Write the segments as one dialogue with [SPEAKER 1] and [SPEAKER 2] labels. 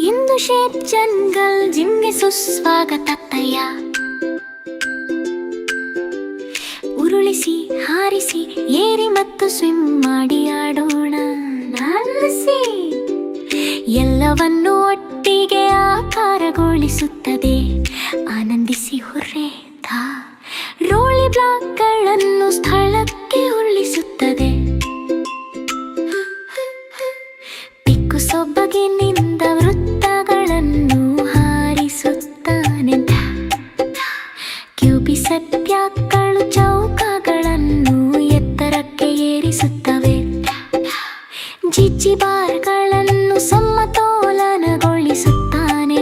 [SPEAKER 1] ಇಂದು shape jungle ಜಿಮ್ಗೆ ಸುಸ್ವಾಗತಯ್ಯ. ಉರುಳಿಸಿ ಹಾರಿಸಿ ಏರಿ ಮತ್ತು ಸ್ವಿಮ್ ಮಾಡಿ ಆಡೋಣ. ನಾಲಿಸಿ ಎಲ್ಲವನ್ನು ಒಟ್ಟಿಗೆ ಆಕಾರಗೊಳಿಸುತ್ತದೆ. ಆನಂದಿಸಿ ಹುರ್ರೆ ಧಾ. ರೋಳಿ ಬ್ಲಾಕ್ಗಳನ್ನು ಸ್ಥಳಕ್ಕೆ ಉರುಳಿಸುತ್ತದೆ. ಪಿಕ್ಕು ಸೊಬಗಿನಿಂದ ವೃತ್ತಗಳನ್ನು ಹಾರಿಸುತ್ತಾನೆ. ಕ್ಯೂಬಿಸೆಟ್ ಬ್ಲಾಕ್ಗಳು ಚೌಕಗಳನ್ನು ಎತ್ತರಕ್ಕೆ ಏರಿಸುತ್ತವೆ. ಜಿಜ್ಜಿ ಬಾರ್ಗಳನ್ನು ಸಮತೋಲನಗೊಳಿಸುತ್ತಾನೆ.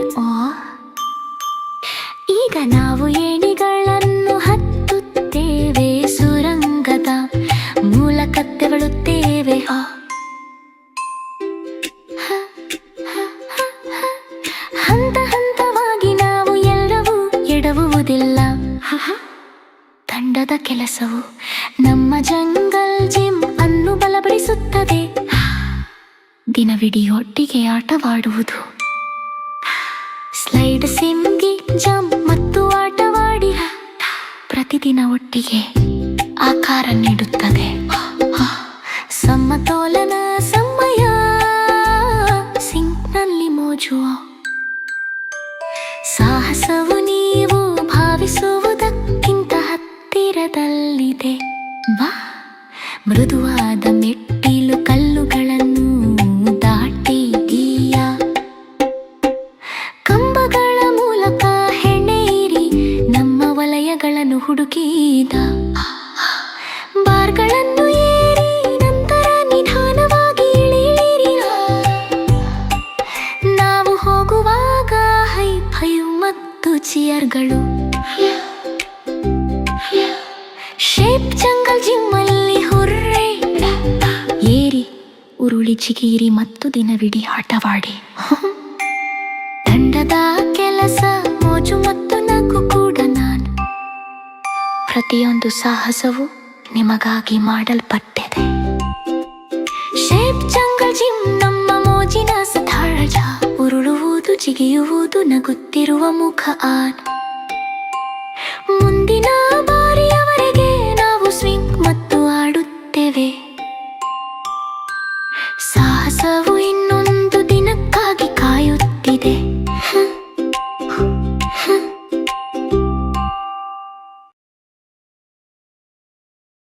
[SPEAKER 1] ಈಗ ನಾವು ಏಣಿಗಳನ್ನು ಹತ್ತುತ್ತೇವೆ, ಸುರಂಗದ ಮೂಲಕ ತೆವಳುತ್ತೇವೆ. ಹಂತ ಹಂತವಾಗಿ ನಾವು ಎಲ್ಲವೂ ಎಡವುವುದಿಲ್ಲ. ತಂಡದ ಕೆಲಸವು ನಮ್ಮ ಜಂಗಲ್ ಜಿಮ್ ಅನ್ನು ಬಲಪಡಿಸುತ್ತದೆ. ದಿನವಿಡೀ ಒಟ್ಟಿಗೆ ಆಟವಾಡುವುದು, ಸ್ಲೈಡ್, ಸಿಂಗಿ, ಜಂಪ್ ಮತ್ತು ಆಟವಾಡಿ ಪ್ರತಿದಿನ ಒಟ್ಟಿಗೆ ಆಕಾರ ನೀಡುತ್ತದೆ. ಸಮತೋಲನ ಸಮಯ ಸಿಂಕ್ನಲ್ಲಿ ಮೋಜು. ಸಾಹಸವು ನೀವು ಭಾವಿಸುವುದಕ್ಕಿಂತ ಹತ್ತಿರದಲ್ಲಿದೆ. ಬಾ, ಮೃದುವಾದ ಮೆಟ್ಟಿಲು ಕಲ್ಲುಗಳನ್ನು ದಾಟಿದೀಯ. ಕಂಬಗಳ ಮೂಲಕ ಹೆಣೆಯಿರಿ ನಮ್ಮ ವಲಯಗಳನ್ನು ಹುಡುಕಿದ. ಬಾರ್ಗಳನ್ನು ಏರಿ ನಂತರ ನಿಧಾನವಾಗಿ ಇಳಿಯಿರಿ. ನಾವು ಹೋಗುವಾಗ ಹೈ ಫೈವ್ ಮತ್ತು ಚಿಯರ್ಗಳು. Shape jungle ಜಿಮ್ಮಲ್ಲಿ ಹುರ್ರೆ. ಏರಿ ಉರುಳಿ ಜಿಗಿಯಿರಿ ಮತ್ತು ದಿನವಿಡೀ ಆಟವಾಡಿ. ತಂಡದ ಕೆಲಸ, ಮೋಜು ಮತ್ತು ನಗು ಕೂಡ ನಾನು. ಪ್ರತಿಯೊಂದು ಸಾಹಸವು ನಿಮಗಾಗಿ ಮಾಡಲ್ಪಟ್ಟಿದೆ. ಶೇಪ್ ಜಂಗಲ್ ಜಿಮ್ ನಮ್ಮ ಮೋಜಿನ ಸ್ಥಳ. ಉರುಳುವುದು, ಜಿಗಿಯುವುದು, ನಗುತ್ತಿರುವ ಮುಖ ಆನ್. ಮುಂದಿನ